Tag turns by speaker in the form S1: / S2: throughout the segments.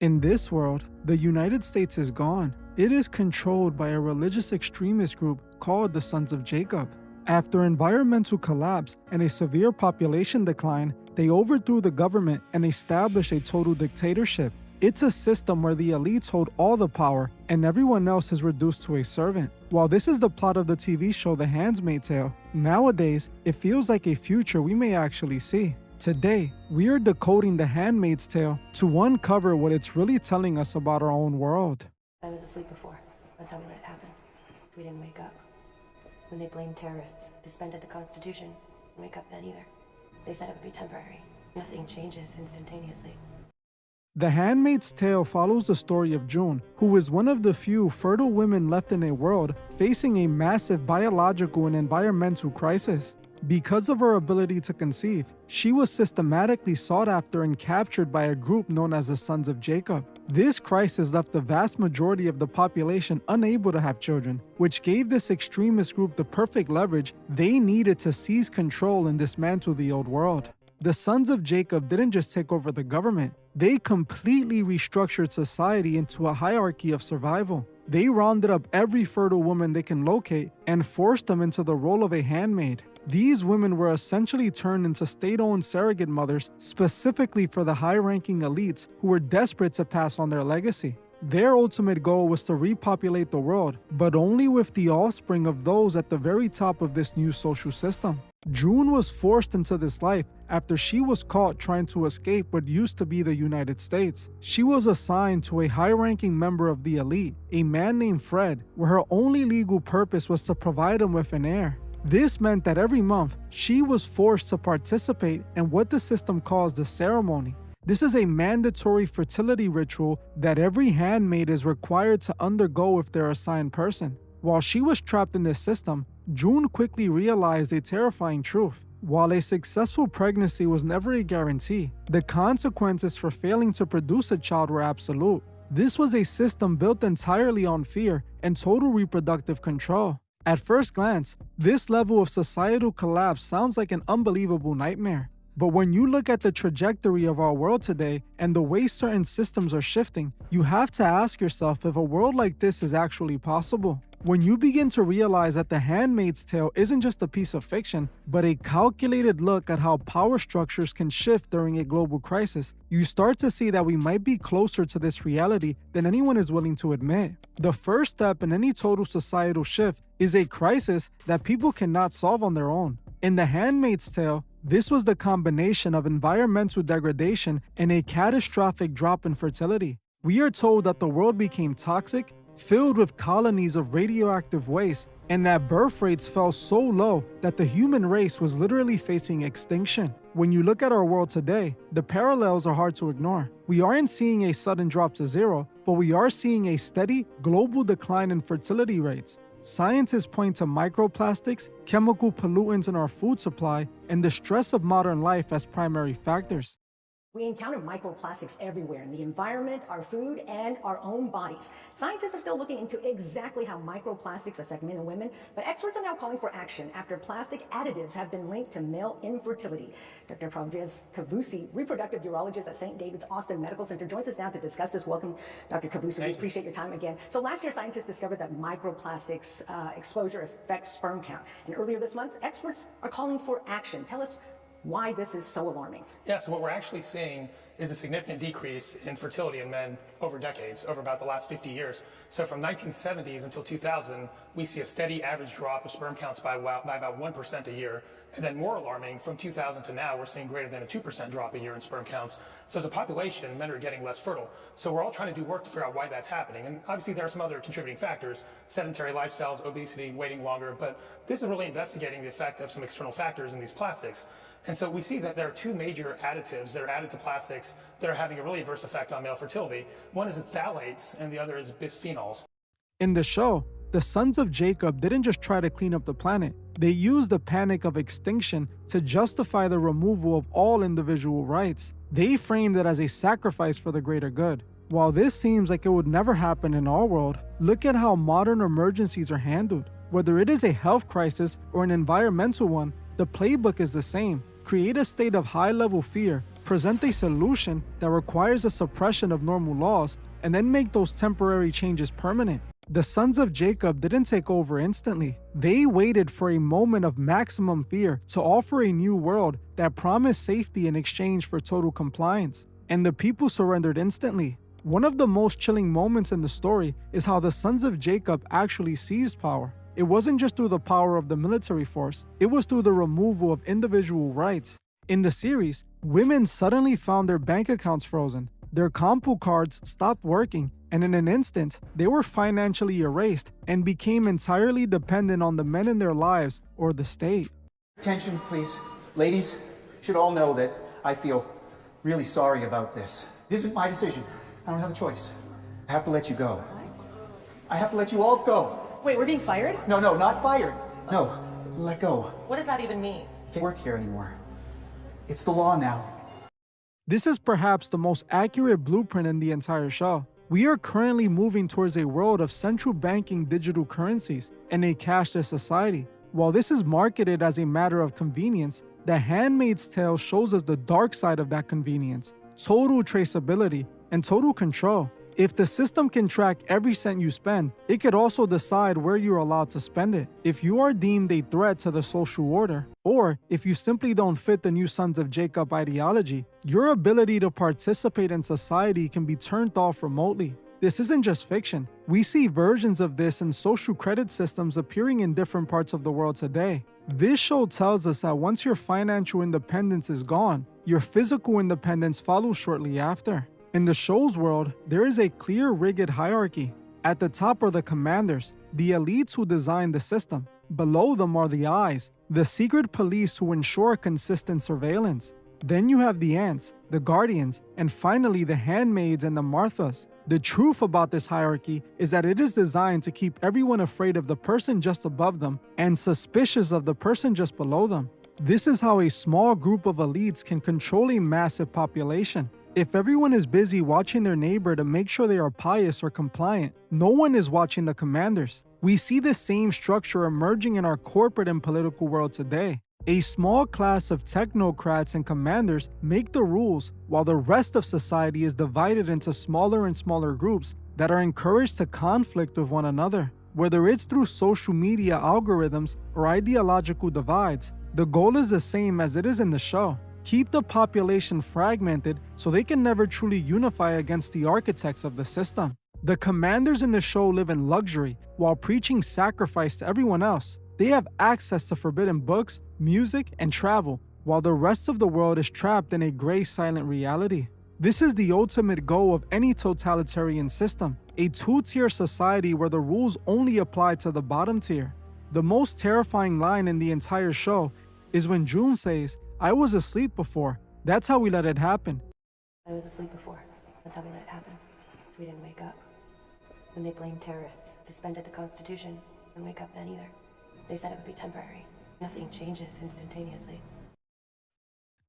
S1: In this world, the United States is gone. It is controlled by a religious extremist group called the Sons of Jacob. After environmental collapse and a severe population decline, they overthrew the government and established a total dictatorship. It's a system where the elites hold all the power and everyone else is reduced to a servant. While this is the plot of the TV show The Handmaid's Tale, nowadays it feels like a future we may actually see. Today, we are decoding The Handmaid's Tale to uncover what it's really telling us about our own world.
S2: I was asleep before. That's how we let it happen. We didn't wake up. When they blamed terrorists, suspended the Constitution, didn't wake up then either. They said it would be temporary. Nothing changes instantaneously.
S1: The Handmaid's Tale follows the story of June, who is one of the few fertile women left in a world facing a massive biological and environmental crisis. Because of her ability to conceive, she was systematically sought after and captured by a group known as the Sons of Jacob. This crisis left the vast majority of the population unable to have children, which gave this extremist group the perfect leverage they needed to seize control and dismantle the old world. The Sons of Jacob didn't just take over the government, they completely restructured society into a hierarchy of survival. They rounded up every fertile woman they can locate and forced them into the role of a handmaid. These women were essentially turned into state-owned surrogate mothers specifically for the high-ranking elites who were desperate to pass on their legacy. Their ultimate goal was to repopulate the world, but only with the offspring of those at the very top of this new social system. June was forced into this life after she was caught trying to escape what used to be the United States. She was assigned to a high-ranking member of the elite, a man named Fred, where her only legal purpose was to provide him with an heir. This meant that every month, she was forced to participate in what the system calls the ceremony. This is a mandatory fertility ritual that every handmaid is required to undergo if they're assigned person. While she was trapped in this system, June quickly realized a terrifying truth. While a successful pregnancy was never a guarantee, the consequences for failing to produce a child were absolute. This was a system built entirely on fear and total reproductive control. At first glance, this level of societal collapse sounds like an unbelievable nightmare. But when you look at the trajectory of our world today and the way certain systems are shifting, you have to ask yourself if a world like this is actually possible. When you begin to realize that The Handmaid's Tale isn't just a piece of fiction, but a calculated look at how power structures can shift during a global crisis, you start to see that we might be closer to this reality than anyone is willing to admit. The first step in any total societal shift is a crisis that people cannot solve on their own. In The Handmaid's Tale, this was the combination of environmental degradation and a catastrophic drop in fertility. We are told that the world became toxic, filled with colonies of radioactive waste, and that birth rates fell so low that the human race was literally facing extinction. When you look at our world today, the parallels are hard to ignore. We aren't seeing a sudden drop to zero, but we are seeing a steady global decline in fertility rates. Scientists point to microplastics, chemical pollutants in our food supply, and the stress of modern life as primary factors.
S3: We encounter microplastics everywhere in the environment, our food, and our own bodies. Scientists are still looking into exactly how microplastics affect men and women, but experts are now calling for action after plastic additives have been linked to male infertility. Dr. Pravez Kavusi, reproductive urologist at St. David's Austin Medical Center, joins us now to discuss this. Welcome, Dr. Kavusi. We appreciate your time again. So last year, scientists discovered that microplastics exposure affects sperm count. And earlier this month, experts are calling for action. Tell us why this is so alarming.
S4: Yeah, so what we're actually seeing is a significant decrease in fertility in men over decades, over about the last 50 years. So from 1970s until 2000, we see a steady average drop of sperm counts by about 1% a year. And then more alarming, from 2000 to now, we're seeing greater than a 2% drop a year in sperm counts. So as a population, men are getting less fertile. So we're all trying to do work to figure out why that's happening. And obviously there are some other contributing factors, sedentary lifestyles, obesity, waiting longer, but this is really investigating the effect of some external factors in these plastics. And so we see that there are two major additives that are added to plastics that are having a really adverse effect on male fertility. One is phthalates and the other is bisphenols.
S1: In the show, the Sons of Jacob didn't just try to clean up the planet. They used the panic of extinction to justify the removal of all individual rights. They framed it as a sacrifice for the greater good. While this seems like it would never happen in our world, look at how modern emergencies are handled. Whether it is a health crisis or an environmental one, the playbook is the same. Create a state of high-level fear, present a solution that requires a suppression of normal laws, and then make those temporary changes permanent. The sons of Jacob didn't take over instantly. They waited for a moment of maximum fear to offer a new world that promised safety in exchange for total compliance. And the people surrendered instantly. One of the most chilling moments in the story is how the sons of Jacob actually seized power. It wasn't just through the power of the military force, it was through the removal of individual rights. In the series, women suddenly found their bank accounts frozen, their compu cards stopped working, and in an instant, they were financially erased and became entirely dependent on the men in their lives or the state.
S5: Attention, please. Ladies should all know that I feel really sorry about this. This isn't my decision. I don't have a choice. I have to let you go. I have to let you all go.
S2: Wait, we're being fired?
S5: No, not fired. No, let go.
S2: What does that even mean?
S5: I can't work here anymore. It's the law now.
S1: This is perhaps the most accurate blueprint in the entire show. We are currently moving towards a world of central banking digital currencies and a cashless society. While this is marketed as a matter of convenience, The Handmaid's Tale shows us the dark side of that convenience: total traceability and total control. If the system can track every cent you spend, it could also decide where you're allowed to spend it. If you are deemed a threat to the social order, or if you simply don't fit the new Sons of Jacob ideology, your ability to participate in society can be turned off remotely. This isn't just fiction. We see versions of this in social credit systems appearing in different parts of the world today. This show tells us that once your financial independence is gone, your physical independence follows shortly after. In the show's world, there is a clear rigged hierarchy. At the top are the commanders, the elites who design the system. Below them are the eyes, the secret police who ensure consistent surveillance. Then you have the ants, the guardians, and finally the handmaids and the Marthas. The truth about this hierarchy is that it is designed to keep everyone afraid of the person just above them and suspicious of the person just below them. This is how a small group of elites can control a massive population. If everyone is busy watching their neighbor to make sure they are pious or compliant, no one is watching the commanders. We see the same structure emerging in our corporate and political world today. A small class of technocrats and commanders make the rules, while the rest of society is divided into smaller and smaller groups that are encouraged to conflict with one another. Whether it's through social media algorithms or ideological divides, the goal is the same as it is in the show. Keep the population fragmented so they can never truly unify against the architects of the system. The commanders in the show live in luxury while preaching sacrifice to everyone else. They have access to forbidden books, music, and travel, while the rest of the world is trapped in a gray silent reality. This is the ultimate goal of any totalitarian system, a two-tier society where the rules only apply to the bottom tier. The most terrifying line in the entire show is when June says, "I was asleep before. That's how we let it happen."
S2: I was asleep before. That's how we let it happen. So we didn't wake up. When they blamed terrorists, suspended the Constitution, and wake up then either. They said it would be temporary. Nothing changes instantaneously.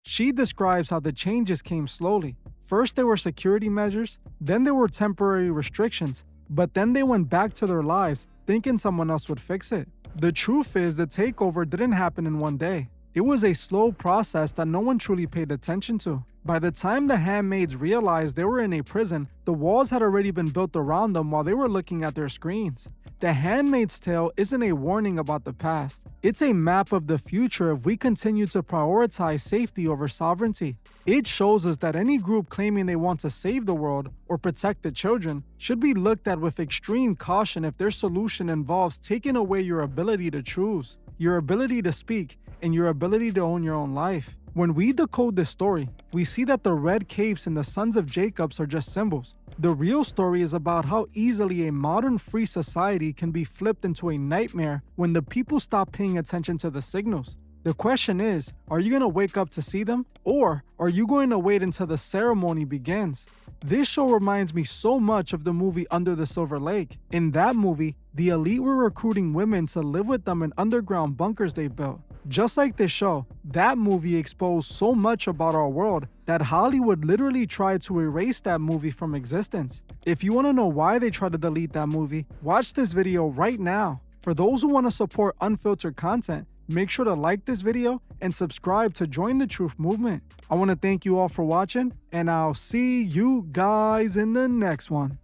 S1: She describes how the changes came slowly. First there were security measures, then there were temporary restrictions, but then they went back to their lives, thinking someone else would fix it. The truth is, the takeover didn't happen in one day. It was a slow process that no one truly paid attention to. By the time the handmaids realized they were in a prison, the walls had already been built around them while they were looking at their screens. The Handmaid's Tale isn't a warning about the past. It's a map of the future if we continue to prioritize safety over sovereignty. It shows us that any group claiming they want to save the world or protect the children should be looked at with extreme caution if their solution involves taking away your ability to choose, your ability to speak, and your ability to own your own life. When we decode this story, we see that the red capes and the sons of Jacobs are just symbols. The real story is about how easily a modern free society can be flipped into a nightmare when the people stop paying attention to the signals. The question is, are you going to wake up to see them? Or are you going to wait until the ceremony begins? This show reminds me so much of the movie Under the Silver Lake. In that movie, the elite were recruiting women to live with them in underground bunkers they built. Just like this show, that movie exposed so much about our world that Hollywood literally tried to erase that movie from existence. If you want to know why they tried to delete that movie, watch this video right now. For those who want to support unfiltered content, Make sure to like this video and subscribe to join the truth movement. I want to thank you all for watching, and I'll see you guys in the next one.